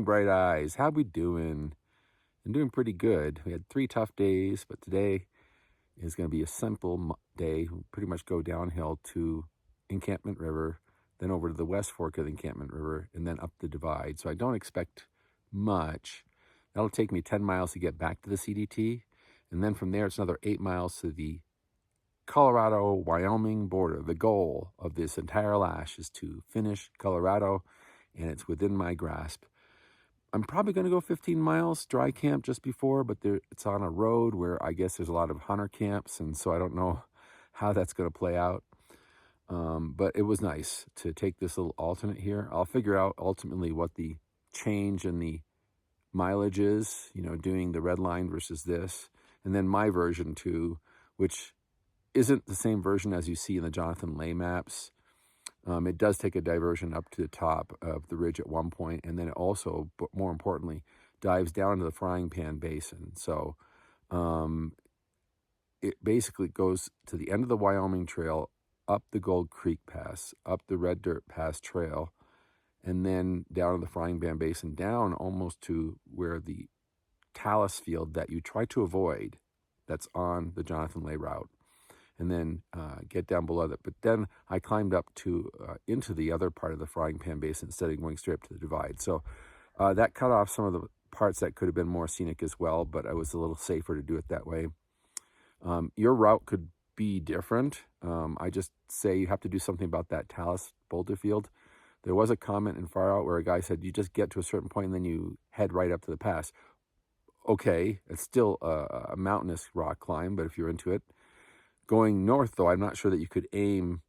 morning, bright eyes. How we doing? I'm doing pretty good. We had 3 tough days, but today is going to be a simple day. We pretty much go downhill to Encampment River, then over to the West Fork of the Encampment River, and then up the divide. So I don't expect much. That'll take me 10 miles to get back to the CDT, and then from there it's another 8 miles to the Colorado-Wyoming border. The goal of this entire lash is to finish Colorado, and it's within my grasp. I'm probably going to go 15 miles dry camp just before, but it's on a road where I guess there's a lot of hunter camps, and so I don't know how that's going to play out. But it was nice to take this little alternate here. I'll figure out ultimately what the change in the mileage is, doing the red line versus this, and then my version too, which isn't the same version as you see in the Jonathan Lay maps. It does take a diversion up to the top of the ridge at one point, and then it also, but more importantly, dives down to the Frying Pan Basin. So it basically goes to the end of the Wyoming Trail, up the Gold Creek Pass, up the Red Dirt Pass Trail, and then down to the Frying Pan Basin, down almost to where the talus field that you try to avoid, that's on the Jonathan Lay route, and then get down below that. But then I climbed up to into the other part of the Frying Pan Basin instead of going straight up to the divide. So that cut off some of the parts that could have been more scenic as well, but it was a little safer to do it that way. Your route could be different. I just say you have to do something about that talus boulder field. There was a comment in Far Out where a guy said you just get to a certain point and then you head right up to the pass. Okay, it's still a mountainous rock climb, but if you're into it. Going north, though, I'm not sure that you could aim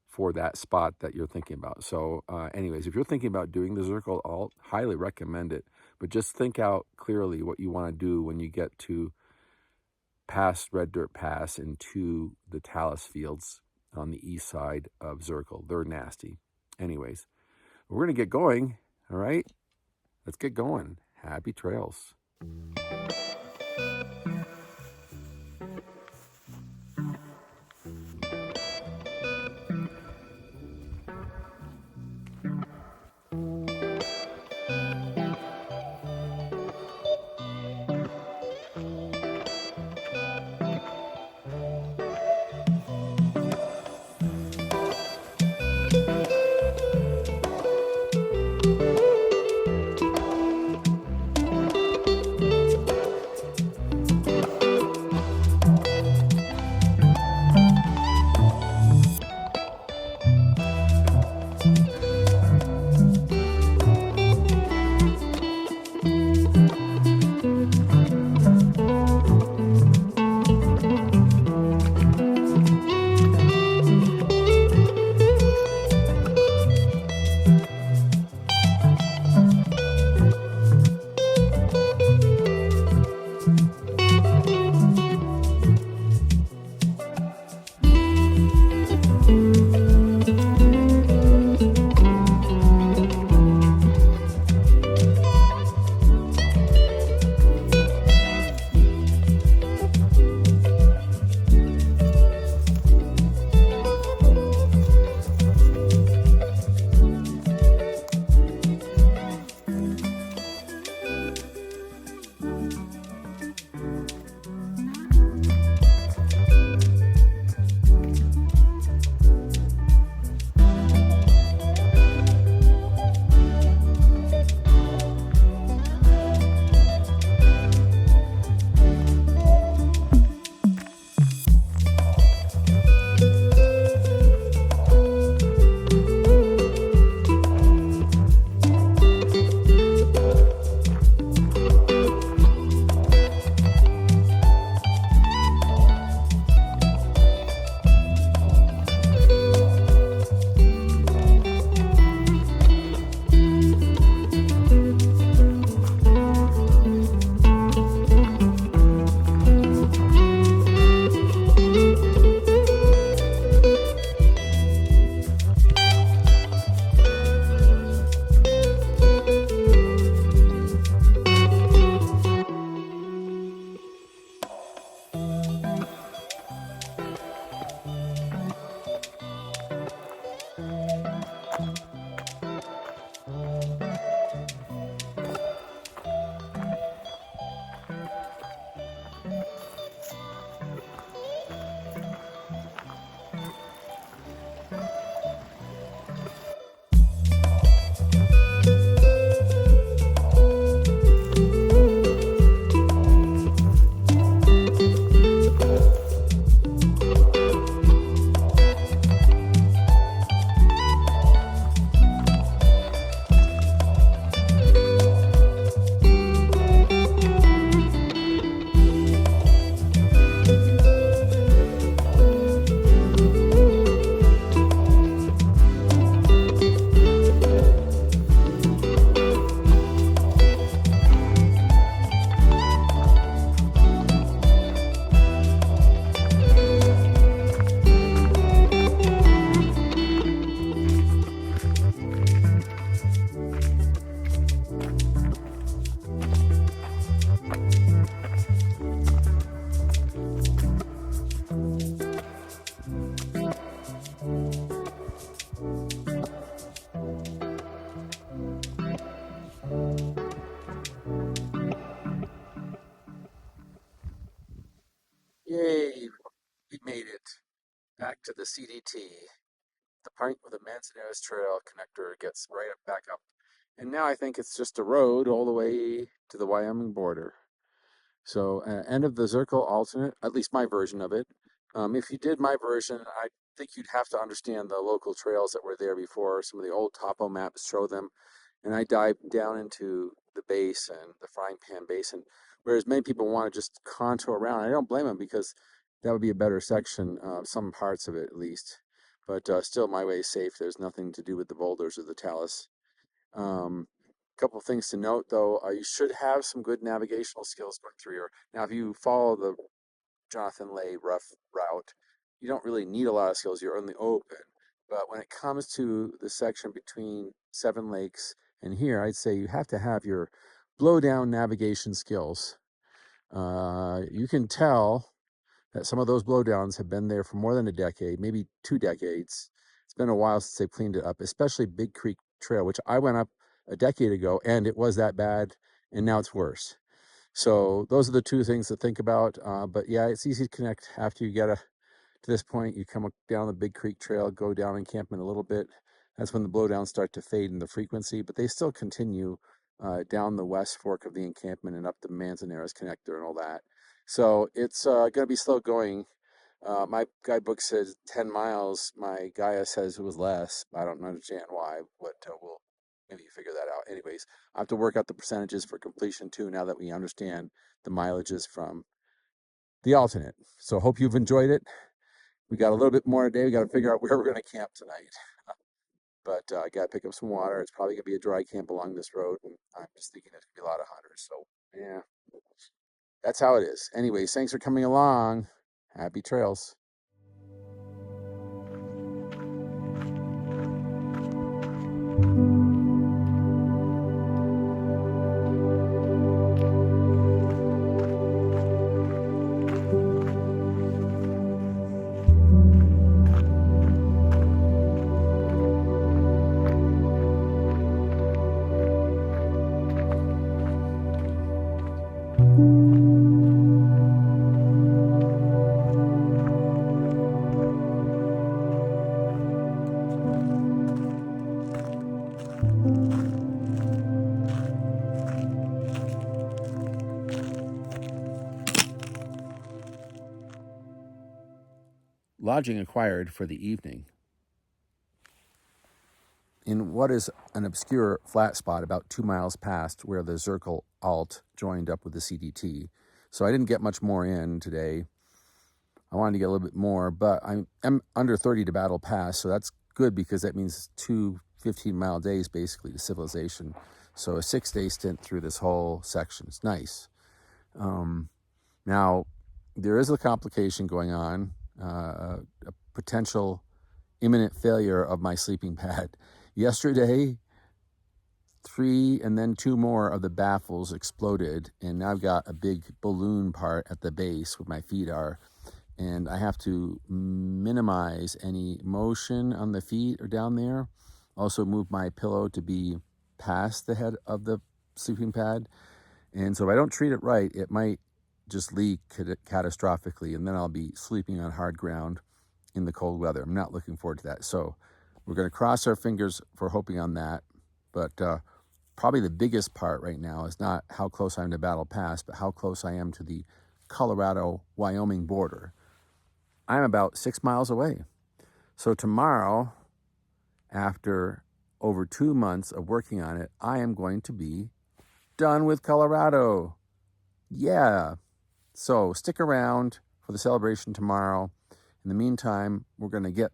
for that spot that you're thinking about. So anyways, if you're thinking about doing the Zirkel Alt, highly recommend it. But just think out clearly what you want to do when you get to past Red Dirt Pass into the talus fields on the east side of Zirkel. They're nasty. Anyways, we're going to get going, all right? Let's get going. Happy trails. Yay, we made it back to the CDT. The point where the Manzanares Trail connector gets right up back up. And now I think it's just a road all the way to the Wyoming border. So end of the Zirkel alternate, at least my version of it. If you did my version, I think you'd have to understand the local trails that were there before. Some of the old topo maps show them. And I dived down into the basin, the Frying Pan Basin, whereas many people want to just contour around. I don't blame them because that would be a better section, some parts of it at least. But still, my way is safe. There's nothing to do with the boulders or the talus. Couple of things to note, though. You should have some good navigational skills going through here. Now, if you follow the Jonathan Lay rough route, you don't really need a lot of skills. You're on the open. But when it comes to the section between Seven Lakes and here, I'd say you have to have your blow-down navigation skills. You can tell that some of those blowdowns have been there for more than a decade, maybe 2 decades. It's been a while since they've cleaned it up, especially Big Creek Trail, which I went up a decade ago, and it was that bad, and now it's worse. So those are the 2 things to think about. But yeah, it's easy to connect after you get to this point. You come down the Big Creek Trail, go down encampment a little bit. That's when the blowdowns start to fade in the frequency, but they still continue down the west fork of the encampment and up the Manzanares connector and all that. So it's going to be slow going. My guidebook says 10 miles. My Gaia says it was less. I don't understand why, but we'll maybe figure that out. Anyways, I have to work out the percentages for completion too, now that we understand the mileages from the alternate. So hope you've enjoyed it. We got a little bit more today. We got to figure out where we're going to camp tonight. But I got to pick up some water. It's probably going to be a dry camp along this road. And I'm just thinking there's going to be a lot of hunters. So yeah, that's how it is. Anyways, thanks for coming along. Happy trails. Lodging acquired for the evening. In what is an obscure flat spot about 2 miles past where the Zirkel Alt joined up with the CDT. So I didn't get much more in today. I wanted to get a little bit more, but I'm under 30 to Battle Pass, so that's good because that means 2 15-mile days basically to civilization. So a 6-day stint through this whole section. It's nice. Now, there is a complication going on, a potential imminent failure of my sleeping pad. Yesterday, 3 and then 2 more of the baffles exploded, and now I've got a big balloon part at the base where my feet are, and I have to minimize any motion on the feet or down there. Also move my pillow to be past the head of the sleeping pad, and so if I don't treat it right, it might just leak catastrophically, and then I'll be sleeping on hard ground in the cold weather. I'm not looking forward to that. So we're going to cross our fingers for hoping on that. But probably the biggest part right now is not how close I am to Battle Pass, but how close I am to the Colorado-Wyoming border. I'm about 6 miles away. So tomorrow, after over 2 months of working on it, I am going to be done with Colorado. Yeah. So stick around for the celebration tomorrow. In the meantime, we're going to get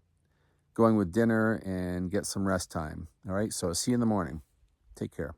going with dinner and get some rest time. All right, so see you in the morning. Take care.